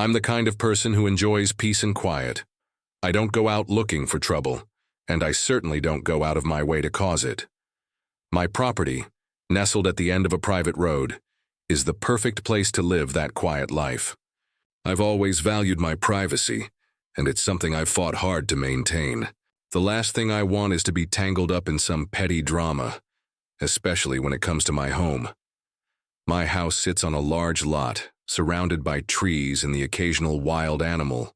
I'm the kind of person who enjoys peace and quiet. I don't go out looking for trouble, and I certainly don't go out of my way to cause it. My property, nestled at the end of a private road, is the perfect place to live that quiet life. I've always valued my privacy, and it's something I've fought hard to maintain. The last thing I want is to be tangled up in some petty drama, especially when it comes to my home. My house sits on a large lot, surrounded by trees and the occasional wild animal.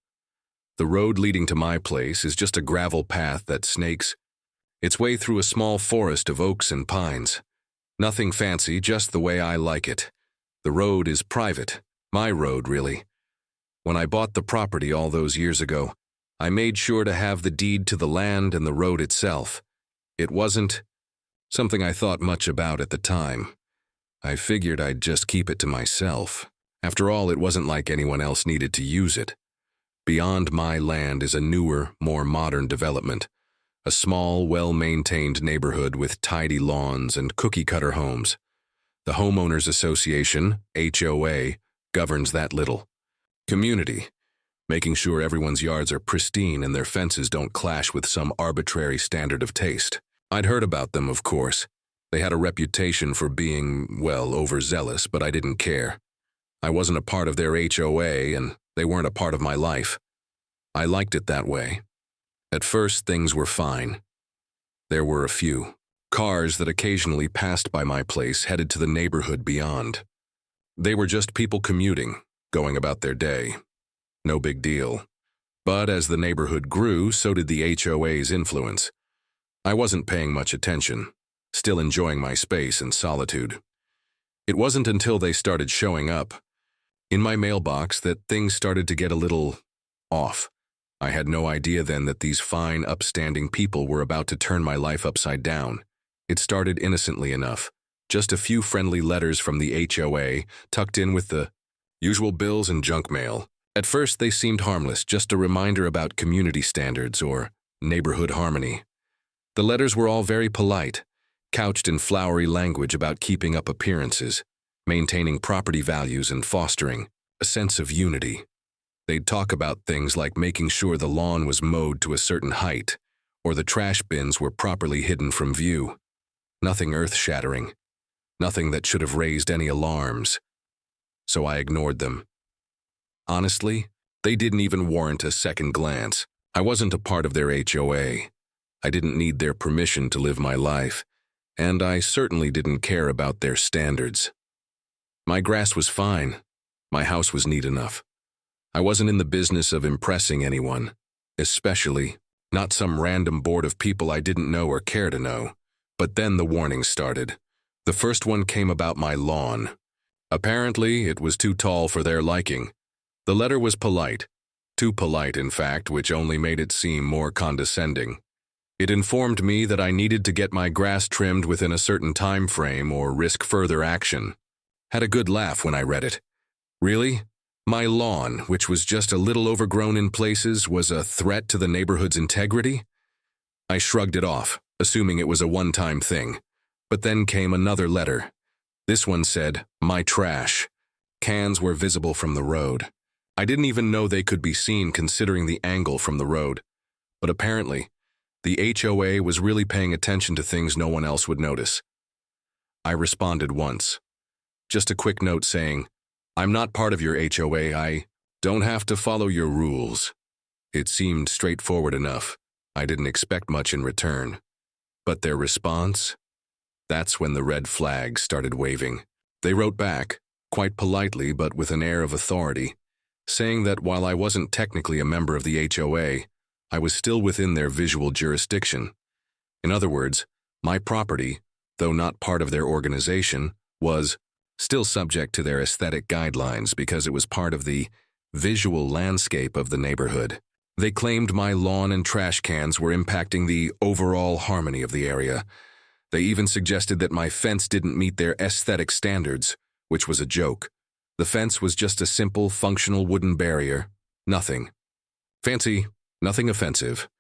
The road leading to my place is just a gravel path that snakes its way through a small forest of oaks and pines. Nothing fancy, just the way I like it. The road is private, my road really. When I bought the property all those years ago, I made sure to have the deed to the land and the road itself. It wasn't something I thought much about at the time. I figured I'd just keep it to myself. After all, it wasn't like anyone else needed to use it. Beyond my land is a newer, more modern development. A small, well-maintained neighborhood with tidy lawns and cookie-cutter homes. The Homeowners Association, HOA, governs that little community, making sure everyone's yards are pristine and their fences don't clash with some arbitrary standard of taste. I'd heard about them, of course. They had a reputation for being, well, overzealous, but I didn't care. I wasn't a part of their HOA, and they weren't a part of my life. I liked it that way. At first, things were fine. There were a few cars that occasionally passed by my place headed to the neighborhood beyond. They were just people commuting, going about their day. No big deal. But as the neighborhood grew, so did the HOA's influence. I wasn't paying much attention, still enjoying my space and solitude. It wasn't until they started showing up in my mailbox that things started to get a little off. I had no idea then that these fine, upstanding people were about to turn my life upside down. It started innocently enough. Just a few friendly letters from the HOA, tucked in with the usual bills and junk mail. At first, they seemed harmless, just a reminder about community standards or neighborhood harmony. The letters were all very polite, couched in flowery language about keeping up appearances, maintaining property values and fostering a sense of unity. They'd talk about things like making sure the lawn was mowed to a certain height, or the trash bins were properly hidden from view. Nothing earth-shattering, nothing that should have raised any alarms. So I ignored them. Honestly, they didn't even warrant a second glance. I wasn't a part of their HOA. I didn't need their permission to live my life, and I certainly didn't care about their standards. My grass was fine. My house was neat enough. I wasn't in the business of impressing anyone, especially not some random board of people I didn't know or care to know. But then the warnings started. The first one came about my lawn. Apparently, it was too tall for their liking. The letter was polite. Too polite, in fact, which only made it seem more condescending. It informed me that I needed to get my grass trimmed within a certain time frame or risk further action. Had a good laugh when I read it. Really? My lawn, which was just a little overgrown in places, was a threat to the neighborhood's integrity? I shrugged it off, assuming it was a one-time thing. But then came another letter. This one said, "My trash." Cans were visible from the road. I didn't even know they could be seen considering the angle from the road. But apparently, the HOA was really paying attention to things no one else would notice. I responded once. Just a quick note saying, "I'm not part of your HOA, I don't have to follow your rules." It seemed straightforward enough. I didn't expect much in return. But their response? That's when the red flags started waving. They wrote back, quite politely but with an air of authority, saying that while I wasn't technically a member of the HOA, I was still within their visual jurisdiction. In other words, my property, though not part of their organization, was still subject to their aesthetic guidelines because it was part of the visual landscape of the neighborhood. They claimed my lawn and trash cans were impacting the overall harmony of the area. They even suggested that my fence didn't meet their aesthetic standards, which was a joke. The fence was just a simple, functional wooden barrier. Nothing fancy, nothing offensive.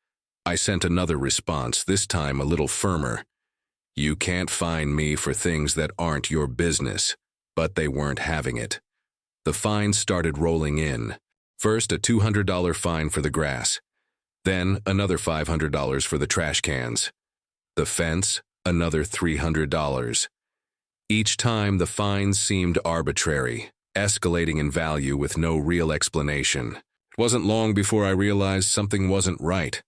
I sent another response, this time a little firmer. "You can't fine me for things that aren't your business." But they weren't having it. The fines started rolling in. First, a $200 fine for the grass. Then, another $500 for the trash cans. The fence, another $300. Each time, the fines seemed arbitrary, escalating in value with no real explanation. It wasn't long before I realized something wasn't right.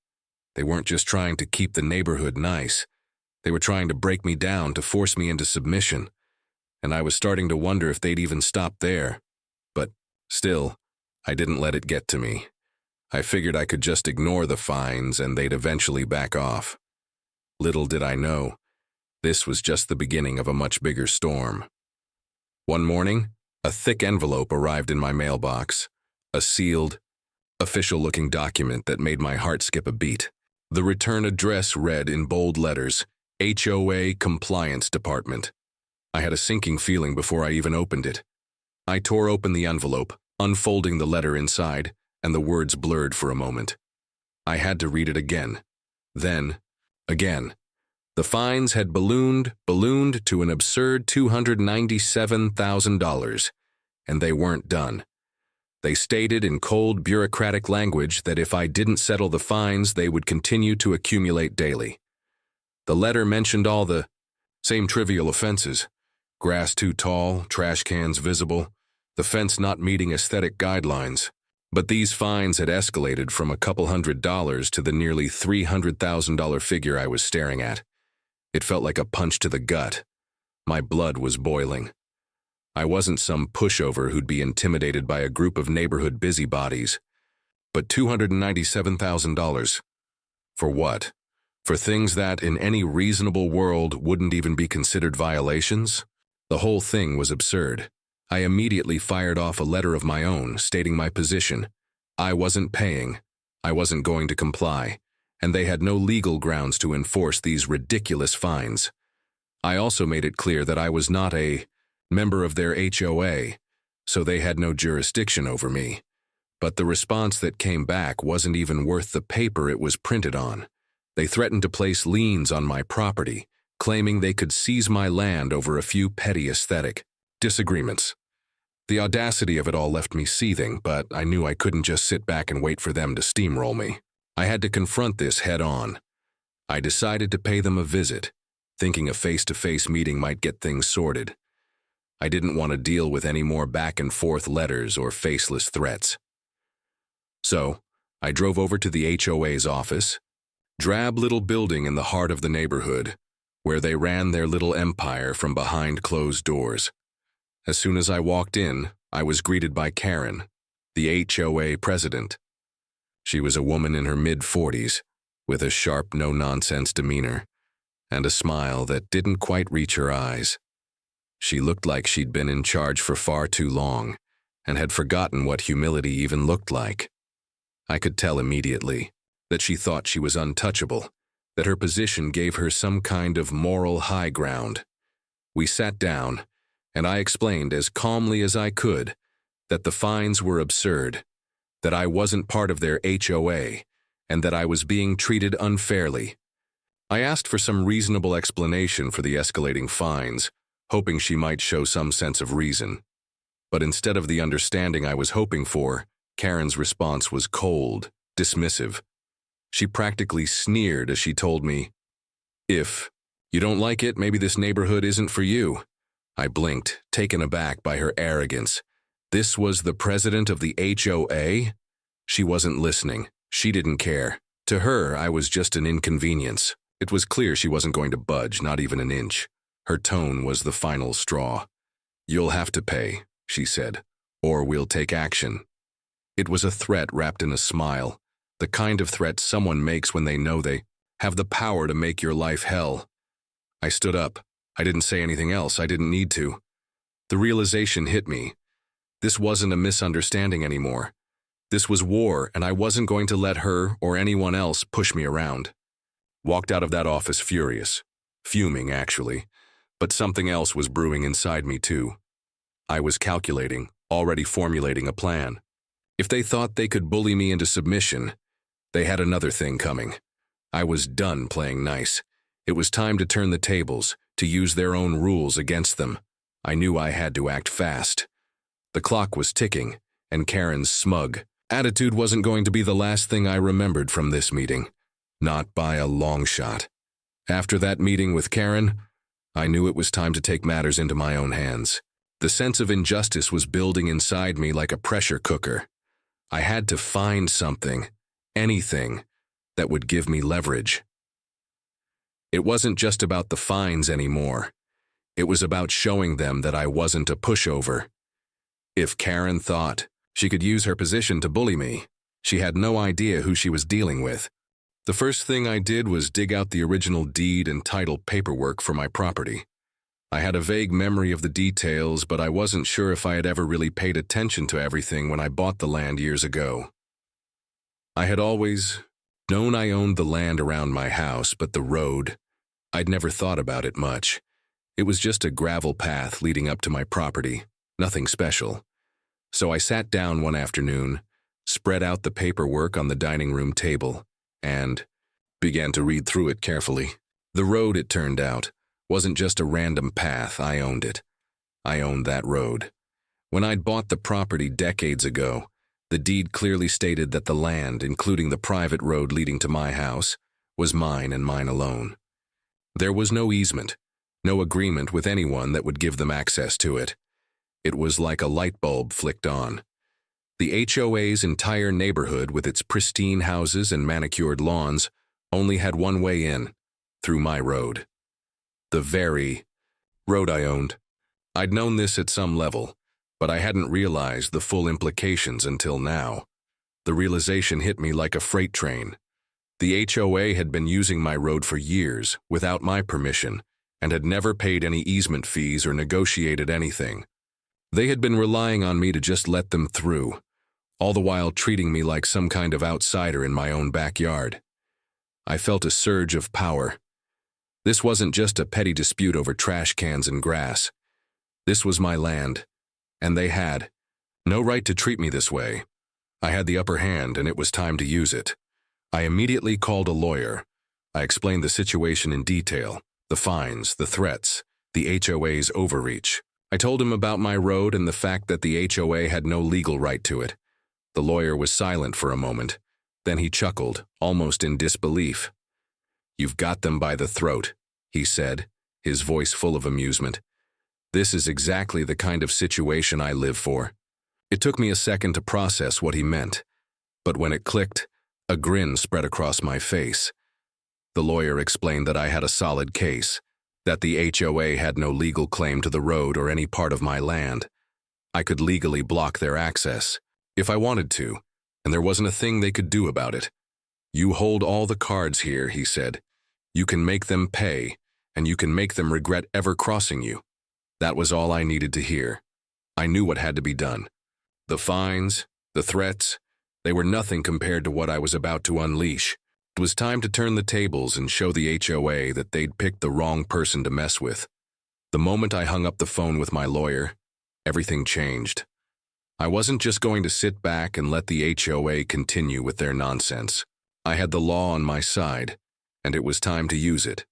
They weren't just trying to keep the neighborhood nice. They were trying to break me down to force me into submission. And I was starting to wonder if they'd even stop there. But still, I didn't let it get to me. I figured I could just ignore the fines and they'd eventually back off. Little did I know, this was just the beginning of a much bigger storm. One morning, a thick envelope arrived in my mailbox, a sealed, official-looking document that made my heart skip a beat. The return address read in bold letters, HOA Compliance Department. I had a sinking feeling before I even opened it. I tore open the envelope, unfolding the letter inside, and the words blurred for a moment. I had to read it again. Then, again. The fines had ballooned to an absurd $297,000, and they weren't done. They stated in cold bureaucratic language that if I didn't settle the fines, they would continue to accumulate daily. The letter mentioned all the same trivial offenses: grass too tall, trash cans visible, the fence not meeting aesthetic guidelines. But these fines had escalated from a couple $100s to the nearly $300,000 figure I was staring at. It felt like a punch to the gut. My blood was boiling. I wasn't some pushover who'd be intimidated by a group of neighborhood busybodies. But $297,000. For what? For things that, in any reasonable world, wouldn't even be considered violations? The whole thing was absurd. I immediately fired off a letter of my own, stating my position. I wasn't paying. I wasn't going to comply, and they had no legal grounds to enforce these ridiculous fines. I also made it clear that I was not a member of their HOA, so they had no jurisdiction over me. But the response that came back wasn't even worth the paper it was printed on. They threatened to place liens on my property, claiming they could seize my land over a few petty aesthetic disagreements. The audacity of it all left me seething, but I knew I couldn't just sit back and wait for them to steamroll me. I had to confront this head on. I decided to pay them a visit, thinking a face-to-face meeting might get things sorted. I didn't want to deal with any more back-and-forth letters or faceless threats. So, I drove over to the HOA's office, drab little building in the heart of the neighborhood, where they ran their little empire from behind closed doors. As soon as I walked in, I was greeted by Karen, the HOA president. She was a woman in her mid-40s, with a sharp, no-nonsense demeanor, and a smile that didn't quite reach her eyes. She looked like she'd been in charge for far too long, and had forgotten what humility even looked like. I could tell immediately that she thought she was untouchable, that her position gave her some kind of moral high ground. We sat down, and I explained as calmly as I could that the fines were absurd, that I wasn't part of their HOA, and that I was being treated unfairly. I asked for some reasonable explanation for the escalating fines, hoping she might show some sense of reason. But instead of the understanding I was hoping for, Karen's response was cold, dismissive. She practically sneered as she told me, "If you don't like it, maybe this neighborhood isn't for you." I blinked, taken aback by her arrogance. This was the president of the HOA? She wasn't listening. She didn't care. To her, I was just an inconvenience. It was clear she wasn't going to budge, not even an inch. Her tone was the final straw. "You'll have to pay," she said, "or we'll take action." It was a threat wrapped in a smile, the kind of threat someone makes when they know they have the power to make your life hell. I stood up. I didn't say anything else. I didn't need to. The realization hit me. This wasn't a misunderstanding anymore. This was war, and I wasn't going to let her or anyone else push me around. Walked out of that office furious. Fuming, actually. But something else was brewing inside me, too. I was calculating, already formulating a plan. If they thought they could bully me into submission, they had another thing coming. I was done playing nice. It was time to turn the tables, to use their own rules against them. I knew I had to act fast. The clock was ticking, and Karen's smug, Attitude wasn't going to be the last thing I remembered from this meeting. Not by a long shot. After that meeting with Karen, I knew it was time to take matters into my own hands. The sense of injustice was building inside me like a pressure cooker. I had to find something, anything, that would give me leverage. It wasn't just about the fines anymore. It was about showing them that I wasn't a pushover. If Karen thought she could use her position to bully me, she had no idea who she was dealing with. The first thing I did was dig out the original deed and title paperwork for my property. I had a vague memory of the details, but I wasn't sure if I had ever really paid attention to everything when I bought the land years ago. I had always known I owned the land around my house, but the road, I'd never thought about it much. It was just a gravel path leading up to my property, nothing special. So I sat down one afternoon, spread out the paperwork on the dining room table, and began to read through it carefully. The road, it turned out, wasn't just a random path. I owned it. I owned that road. When I'd bought the property decades ago, the deed clearly stated that the land, including the private road leading to my house, was mine and mine alone. There was no easement, no agreement with anyone that would give them access to it. It was like a light bulb flicked on. The HOA's entire neighborhood, with its pristine houses and manicured lawns, only had one way in, through my road. The very road I owned. I'd known this at some level, but I hadn't realized the full implications until now. The realization hit me like a freight train. The HOA had been using my road for years, without my permission, and had never paid any easement fees or negotiated anything. They had been relying on me to just let them through, all the while treating me like some kind of outsider in my own backyard. I felt a surge of power. This wasn't just a petty dispute over trash cans and grass. This was my land, and they had no right to treat me this way. I had the upper hand, and it was time to use it. I immediately called a lawyer. I explained the situation in detail, the fines, the threats, the HOA's overreach. I told him about my road and the fact that the HOA had no legal right to it. The lawyer was silent for a moment. Then he chuckled, almost in disbelief. "You've got them by the throat," he said, his voice full of amusement. "This is exactly the kind of situation I live for." It took me a second to process what he meant, but when it clicked, a grin spread across my face. The lawyer explained that I had a solid case, that the HOA had no legal claim to the road or any part of my land. I could legally block their access, if I wanted to, and there wasn't a thing they could do about it. "You hold all the cards here," he said. "You can make them pay, and you can make them regret ever crossing you." That was all I needed to hear. I knew what had to be done. The fines, the threats, they were nothing compared to what I was about to unleash. It was time to turn the tables and show the HOA that they'd picked the wrong person to mess with. The moment I hung up the phone with my lawyer, everything changed. I wasn't just going to sit back and let the HOA continue with their nonsense. I had the law on my side, and it was time to use it.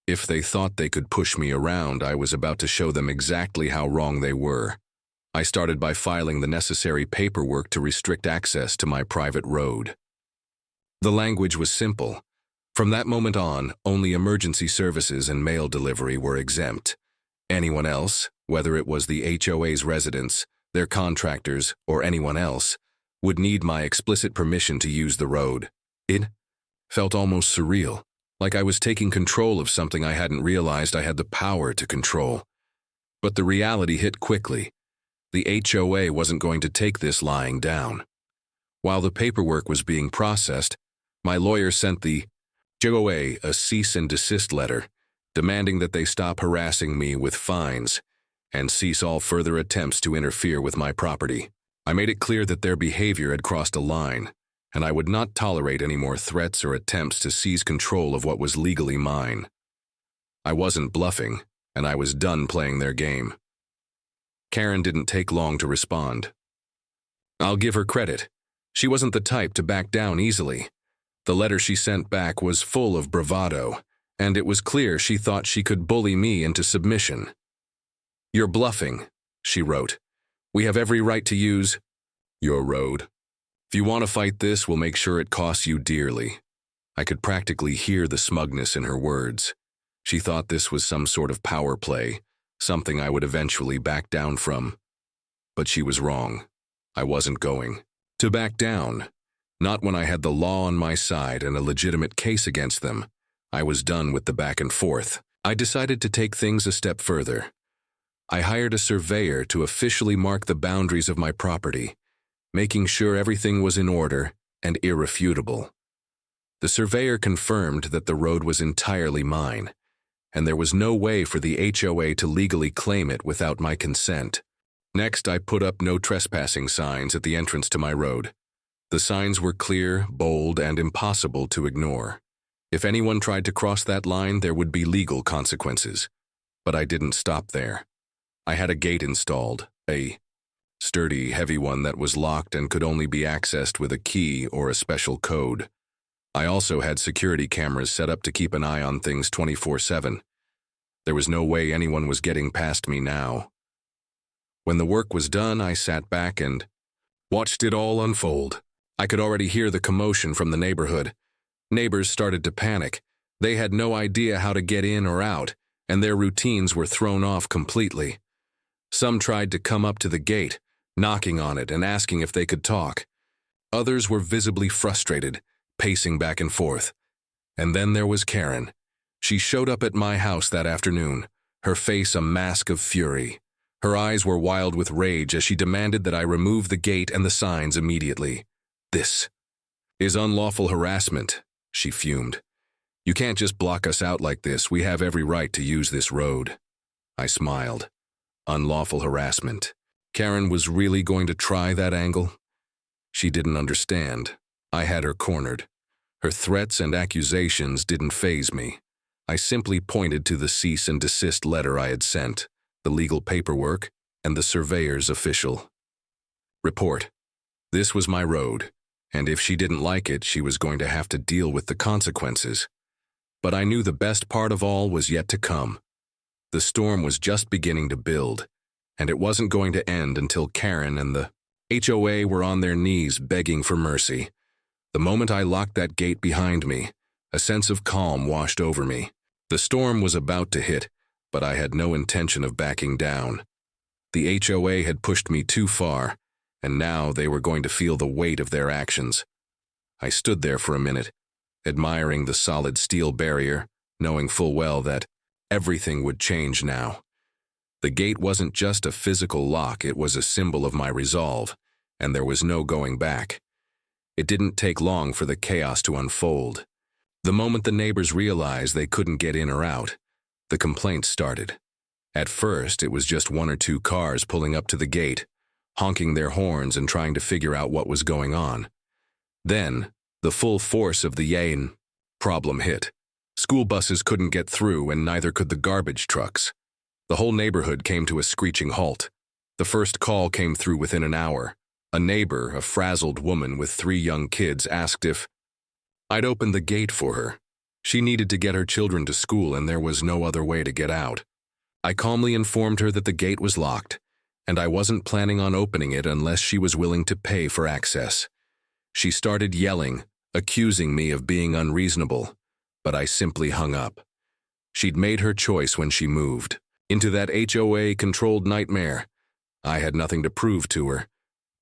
If they thought they could push me around, I was about to show them exactly how wrong they were. I started by filing the necessary paperwork to restrict access to my private road. The language was simple. From that moment on, only emergency services and mail delivery were exempt. Anyone else, whether it was the HOA's residents, their contractors, or anyone else, would need my explicit permission to use the road. It felt almost surreal, like I was taking control of something I hadn't realized I had the power to control. But the reality hit quickly. The HOA wasn't going to take this lying down. While the paperwork was being processed, my lawyer sent the HOA a cease and desist letter, demanding that they stop harassing me with fines and cease all further attempts to interfere with my property. I made it clear that their behavior had crossed a line, and I would not tolerate any more threats or attempts to seize control of what was legally mine. I wasn't bluffing, and I was done playing their game. Karen didn't take long to respond. I'll give her credit. She wasn't the type to back down easily. The letter she sent back was full of bravado, and it was clear she thought she could bully me into submission. "You're bluffing," she wrote. "We have every right to use your road." If you want to fight this, we'll make sure it costs you dearly. I could practically hear the smugness in her words. She thought this was some sort of power play, something I would eventually back down from. But she was wrong. I wasn't going to back down. Not when I had the law on my side and a legitimate case against them. I was done with the back and forth. I decided to take things a step further. I hired a surveyor to officially mark the boundaries of my property, making sure everything was in order and irrefutable. The surveyor confirmed that the road was entirely mine, and there was no way for the HOA to legally claim it without my consent. Next, I put up no trespassing signs at the entrance to my road. The signs were clear, bold, and impossible to ignore. If anyone tried to cross that line, there would be legal consequences. But I didn't stop there. I had a gate installed, a sturdy, heavy one that was locked and could only be accessed with a key or a special code. I also had security cameras set up to keep an eye on things 24/7. There was no way anyone was getting past me now. When the work was done, I sat back and watched it all unfold. I could already hear the commotion from the neighborhood. Neighbors started to panic. They had no idea how to get in or out, and their routines were thrown off completely. Some tried to come up to the gate, knocking on it and asking if they could talk. Others were visibly frustrated, pacing back and forth. And then there was Karen. She showed up at my house that afternoon, her face a mask of fury. Her eyes were wild with rage as she demanded that I remove the gate and the signs immediately. "This is unlawful harassment," she fumed. "You can't just block us out like this. We have every right to use this road." I smiled. Unlawful harassment. Karen was really going to try that angle? She didn't understand. I had her cornered. Her threats and accusations didn't faze me. I simply pointed to the cease and desist letter I had sent, the legal paperwork, and the surveyor's official report. This was my road, and if she didn't like it, she was going to have to deal with the consequences. But I knew the best part of all was yet to come. The storm was just beginning to build, and it wasn't going to end until Karen and the HOA were on their knees begging for mercy. The moment I locked that gate behind me, a sense of calm washed over me. The storm was about to hit, but I had no intention of backing down. The HOA had pushed me too far, and now they were going to feel the weight of their actions. I stood there for a minute, admiring the solid steel barrier, knowing full well that everything would change now. The gate wasn't just a physical lock, it was a symbol of my resolve, and there was no going back. It didn't take long for the chaos to unfold. The moment the neighbors realized they couldn't get in or out, the complaints started. At first, it was just one or two cars pulling up to the gate, honking their horns and trying to figure out what was going on. Then, the full force of the Yain problem hit. School buses couldn't get through, and neither could the garbage trucks. The whole neighborhood came to a screeching halt. The first call came through within an hour. A neighbor, a frazzled woman with 3 young kids, asked if I'd open the gate for her. She needed to get her children to school, and there was no other way to get out. I calmly informed her that the gate was locked, and I wasn't planning on opening it unless she was willing to pay for access. She started yelling, accusing me of being unreasonable, but I simply hung up. She'd made her choice when she moved into that HOA-controlled nightmare. I had nothing to prove to her.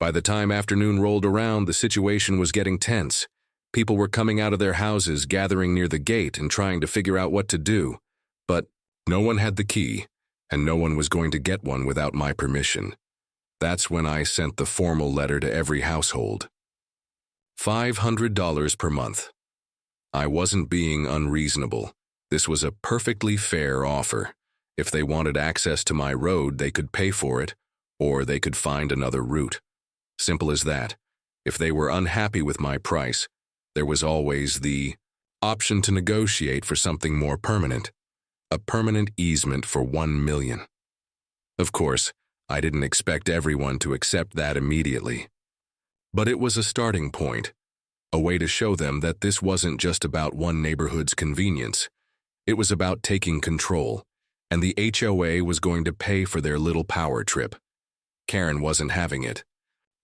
By the time afternoon rolled around, the situation was getting tense. People were coming out of their houses, gathering near the gate and trying to figure out what to do. But no one had the key, and no one was going to get one without my permission. That's when I sent the formal letter to every household. $500 per month. I wasn't being unreasonable. This was a perfectly fair offer. If they wanted access to my road, they could pay for it, or they could find another route. Simple as that. If they were unhappy with my price, there was always the option to negotiate for something more permanent. A permanent easement for $1 million. Of course, I didn't expect everyone to accept that immediately. But it was a starting point, a way to show them that this wasn't just about one neighborhood's convenience. It was about taking control, and the HOA was going to pay for their little power trip. Karen wasn't having it.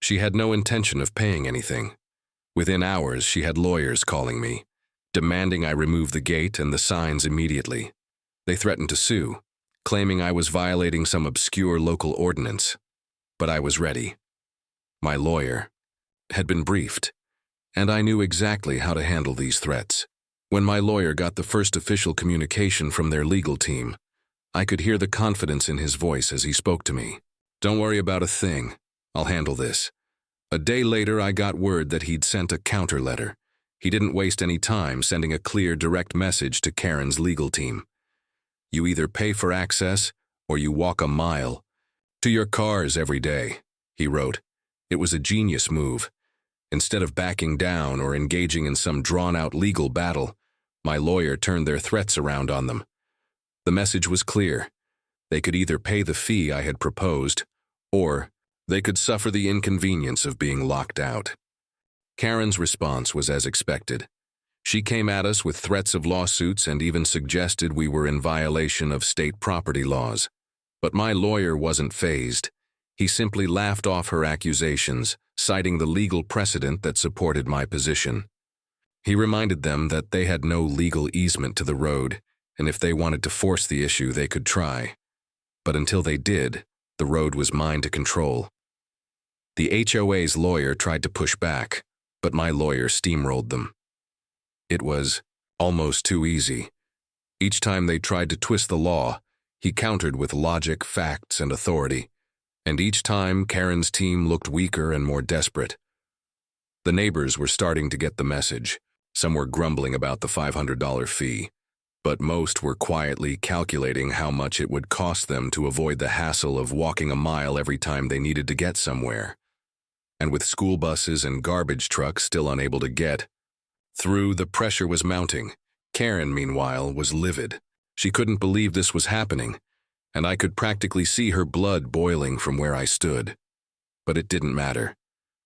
She had no intention of paying anything. Within hours, she had lawyers calling me, demanding I remove the gate and the signs immediately. They threatened to sue, claiming I was violating some obscure local ordinance. But I was ready. My lawyer had been briefed, and I knew exactly how to handle these threats. When my lawyer got the first official communication from their legal team, I could hear the confidence in his voice as he spoke to me. "Don't worry about a thing. I'll handle this." A day later, I got word that he'd sent a counter letter. He didn't waste any time sending a clear, direct message to Karen's legal team. "You either pay for access or you walk a mile to your cars every day," he wrote. It was a genius move. Instead of backing down or engaging in some drawn-out legal battle, my lawyer turned their threats around on them. The message was clear. They could either pay the fee I had proposed, or they could suffer the inconvenience of being locked out. Karen's response was as expected. She came at us with threats of lawsuits and even suggested we were in violation of state property laws. But my lawyer wasn't fazed. He simply laughed off her accusations, citing the legal precedent that supported my position. He reminded them that they had no legal easement to the road, and if they wanted to force the issue, they could try. But until they did, the road was mine to control. The HOA's lawyer tried to push back, but my lawyer steamrolled them. It was almost too easy. Each time they tried to twist the law, he countered with logic, facts, and authority. And each time, Karen's team looked weaker and more desperate. The neighbors were starting to get the message. Some were grumbling about the $500 fee, but most were quietly calculating how much it would cost them to avoid the hassle of walking a mile every time they needed to get somewhere. And with school buses and garbage trucks still unable to get through, the pressure was mounting. Karen, meanwhile, was livid. She couldn't believe this was happening, and I could practically see her blood boiling from where I stood. But it didn't matter.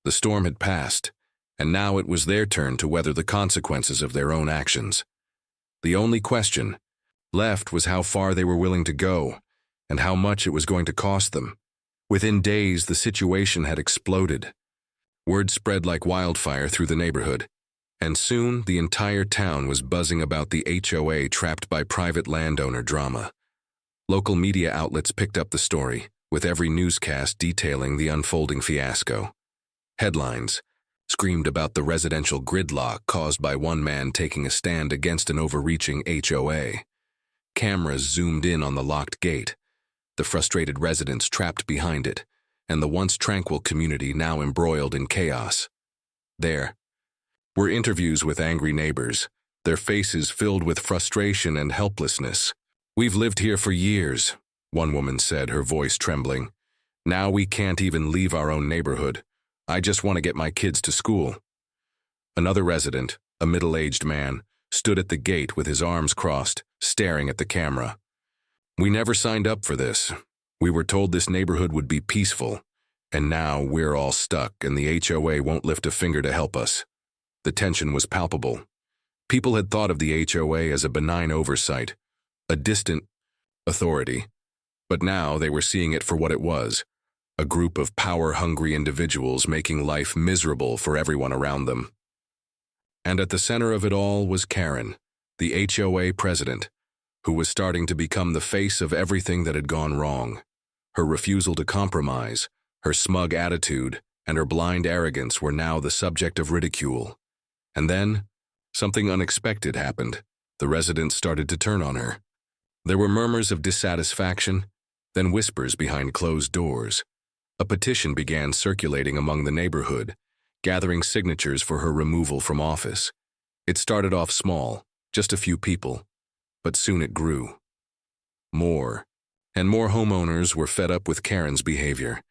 The storm had passed, and now it was their turn to weather the consequences of their own actions. The only question left was how far they were willing to go, and how much it was going to cost them. Within days, the situation had exploded. Word spread like wildfire through the neighborhood, and soon the entire town was buzzing about the HOA trapped by private landowner drama. Local media outlets picked up the story, with every newscast detailing the unfolding fiasco. Headlines screamed about the residential gridlock caused by one man taking a stand against an overreaching HOA. Cameras zoomed in on the locked gate, the frustrated residents trapped behind it, and the once tranquil community now embroiled in chaos. There were interviews with angry neighbors, their faces filled with frustration and helplessness. "We've lived here for years," one woman said, her voice trembling. "Now we can't even leave our own neighborhood. I just want to get my kids to school." Another resident, a middle-aged man, stood at the gate with his arms crossed, staring at the camera. "We never signed up for this. We were told this neighborhood would be peaceful, and now we're all stuck and the HOA won't lift a finger to help us." The tension was palpable. People had thought of the HOA as a benign oversight, a distant authority, but now they were seeing it for what it was, a group of power-hungry individuals making life miserable for everyone around them. And at the center of it all was Karen, the HOA president, who was starting to become the face of everything that had gone wrong. Her refusal to compromise, her smug attitude, and her blind arrogance were now the subject of ridicule. And then, something unexpected happened. The residents started to turn on her. There were murmurs of dissatisfaction, then whispers behind closed doors. A petition began circulating among the neighborhood, gathering signatures for her removal from office. It started off small, just a few people, but soon it grew. More and more homeowners were fed up with Karen's behavior,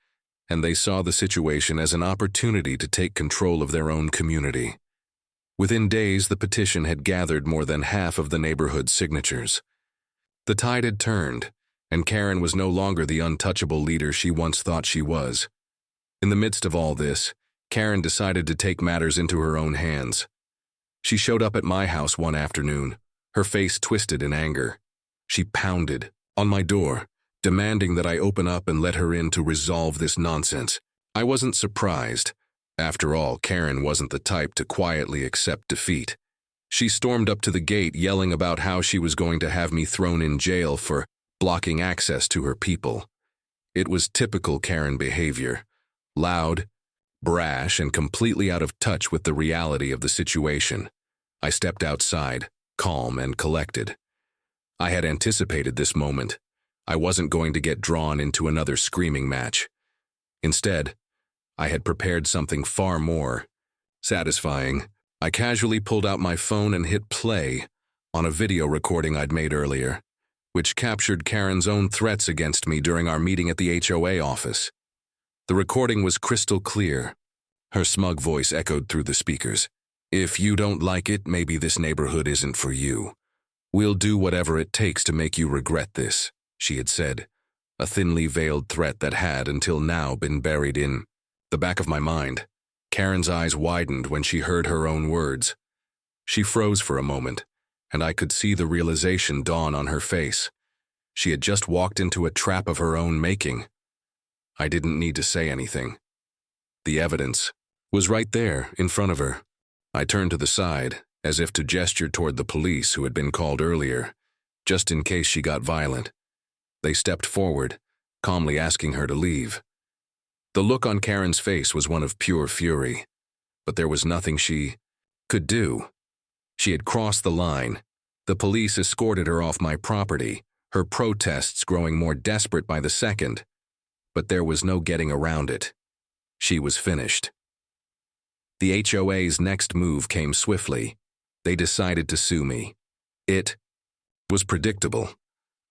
and they saw the situation as an opportunity to take control of their own community. Within days, the petition had gathered more than half of the neighborhood's signatures. The tide had turned, and Karen was no longer the untouchable leader she once thought she was. In the midst of all this, Karen decided to take matters into her own hands. She showed up at my house one afternoon, her face twisted in anger. She pounded on my door, demanding that I open up and let her in to resolve this nonsense. I wasn't surprised. After all, Karen wasn't the type to quietly accept defeat. She stormed up to the gate yelling about how she was going to have me thrown in jail for blocking access to her people. It was typical Karen behavior, loud, brash, and completely out of touch with the reality of the situation. I stepped outside, calm and collected. I had anticipated this moment. I wasn't going to get drawn into another screaming match. Instead, I had prepared something far more satisfying. I casually pulled out my phone and hit play on a video recording I'd made earlier, which captured Karen's own threats against me during our meeting at the HOA office. The recording was crystal clear. Her smug voice echoed through the speakers. "If you don't like it, maybe this neighborhood isn't for you. We'll do whatever it takes to make you regret this," she had said, a thinly veiled threat that had, until now, been buried in the back of my mind. Karen's eyes widened when she heard her own words. She froze for a moment, and I could see the realization dawn on her face. She had just walked into a trap of her own making. I didn't need to say anything. The evidence was right there, in front of her. I turned to the side, as if to gesture toward the police who had been called earlier, just in case she got violent. They stepped forward, calmly asking her to leave. The look on Karen's face was one of pure fury, but there was nothing she could do. She had crossed the line. The police escorted her off my property, her protests growing more desperate by the second. But there was no getting around it. She was finished. The HOA's next move came swiftly. They decided to sue me. It was predictable.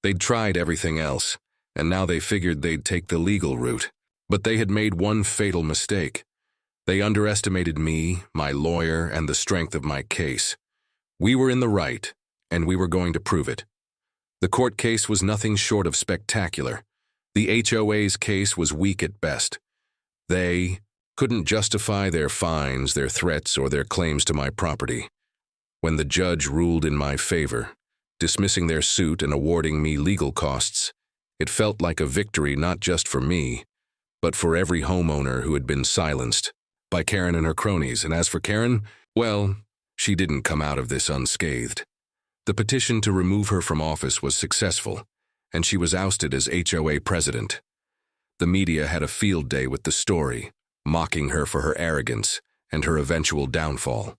They'd tried everything else, and now they figured they'd take the legal route. But they had made one fatal mistake. They underestimated me, my lawyer, and the strength of my case. We were in the right, and we were going to prove it. The court case was nothing short of spectacular. The HOA's case was weak at best. They couldn't justify their fines, their threats, or their claims to my property. When the judge ruled in my favor, dismissing their suit and awarding me legal costs, it felt like a victory not just for me, but for every homeowner who had been silenced by Karen and her cronies. And as for Karen, well, she didn't come out of this unscathed. The petition to remove her from office was successful, and she was ousted as HOA president. The media had a field day with the story, mocking her for her arrogance and her eventual downfall.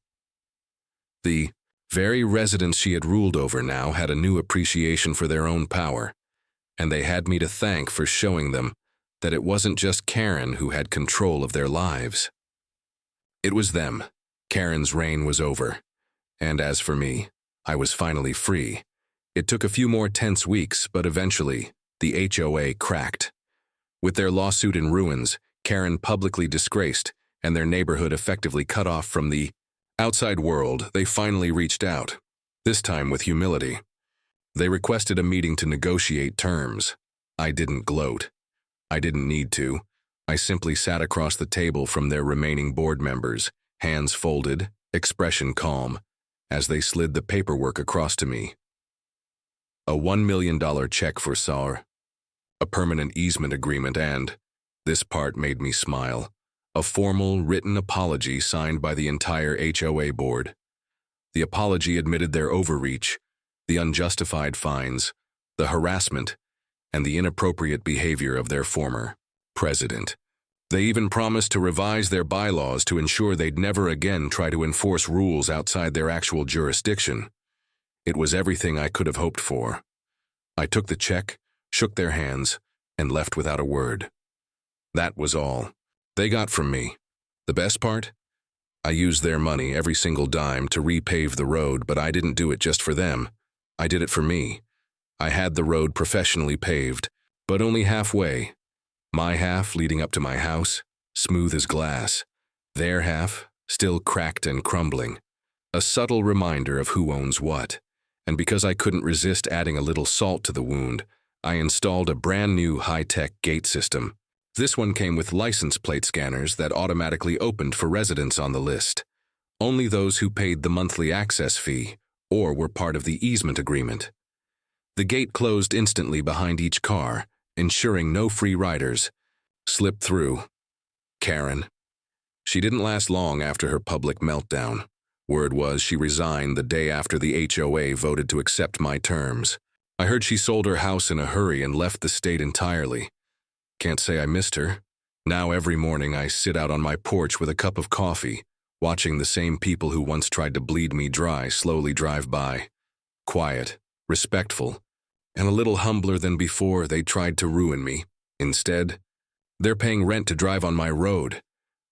The very residents she had ruled over now had a new appreciation for their own power, and they had me to thank for showing them that it wasn't just Karen who had control of their lives. It was them. Karen's reign was over. And as for me, I was finally free. It took a few more tense weeks, but eventually, the HOA cracked. With their lawsuit in ruins, Karen publicly disgraced, and their neighborhood effectively cut off from the outside world, they finally reached out, this time with humility. They requested a meeting to negotiate terms. I didn't gloat. I didn't need to. I simply sat across the table from their remaining board members, hands folded, expression calm, as they slid the paperwork across to me. A $1 million check for SAR, a permanent easement agreement, and, this part made me smile, a formal written apology signed by the entire HOA board. The apology admitted their overreach, the unjustified fines, the harassment, and the inappropriate behavior of their former president. They even promised to revise their bylaws to ensure they'd never again try to enforce rules outside their actual jurisdiction. It was everything I could have hoped for. I took the check, shook their hands, and left without a word. That was all they got from me. The best part? I used their money, every single dime, to repave the road, but I didn't do it just for them. I did it for me. I had the road professionally paved, but only halfway. My half, leading up to my house, smooth as glass. Their half, still cracked and crumbling. A subtle reminder of who owns what. And because I couldn't resist adding a little salt to the wound, I installed a brand new high-tech gate system. This one came with license plate scanners that automatically opened for residents on the list. Only those who paid the monthly access fee or were part of the easement agreement. The gate closed instantly behind each car, ensuring no free riders slipped through. Karen. She didn't last long after her public meltdown. Word was she resigned the day after the HOA voted to accept my terms. I heard she sold her house in a hurry and left the state entirely. Can't say I missed her. Now every morning I sit out on my porch with a cup of coffee, watching the same people who once tried to bleed me dry slowly drive by. Quiet, respectful, and a little humbler than before they tried to ruin me. Instead, they're paying rent to drive on my road.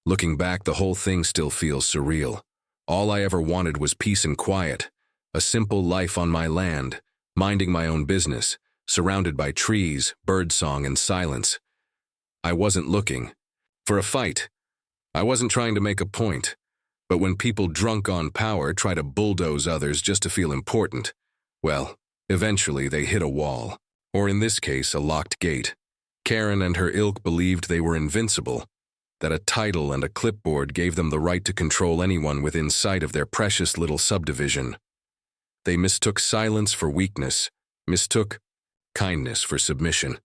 Looking back, the whole thing still feels surreal. All I ever wanted was peace and quiet, a simple life on my land, minding my own business, surrounded by trees, birdsong, and silence. I wasn't looking for a fight. I wasn't trying to make a point. But when people drunk on power try to bulldoze others just to feel important, well, eventually they hit a wall, or in this case, a locked gate. Karen and her ilk believed they were invincible, that a title and a clipboard gave them the right to control anyone within sight of their precious little subdivision. They mistook silence for weakness, mistook kindness for submission.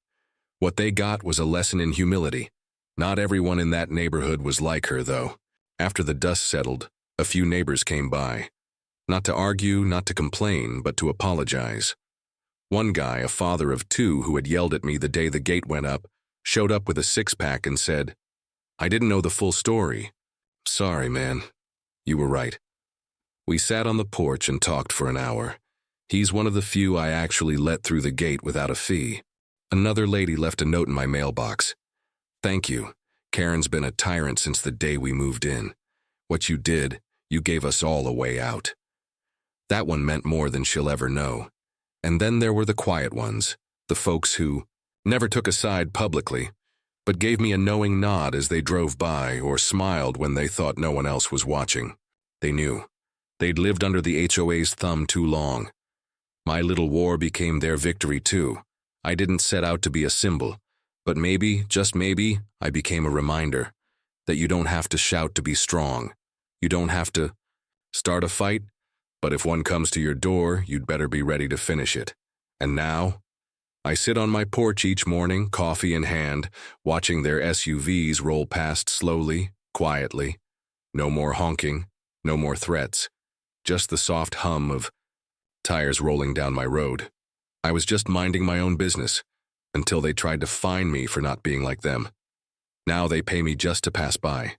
What they got was a lesson in humility. Not everyone in that neighborhood was like her, though. After the dust settled, a few neighbors came by. Not to argue, not to complain, but to apologize. One guy, a father of two who had yelled at me the day the gate went up, showed up with a six-pack and said, "I didn't know the full story. Sorry, man. You were right." We sat on the porch and talked for an hour. He's one of the few I actually let through the gate without a fee. Another lady left a note in my mailbox. "Thank you. Karen's been a tyrant since the day we moved in. What you did, you gave us all a way out." That one meant more than she'll ever know. And then there were the quiet ones, the folks who never took a side publicly, but gave me a knowing nod as they drove by or smiled when they thought no one else was watching. They knew. They'd lived under the HOA's thumb too long. My little war became their victory too. I didn't set out to be a symbol, but maybe, just maybe, I became a reminder that you don't have to shout to be strong. You don't have to start a fight, but if one comes to your door, you'd better be ready to finish it. And now, I sit on my porch each morning, coffee in hand, watching their SUVs roll past slowly, quietly. No more honking, no more threats, just the soft hum of tires rolling down my road. I was just minding my own business, until they tried to fine me for not being like them. Now they pay me just to pass by.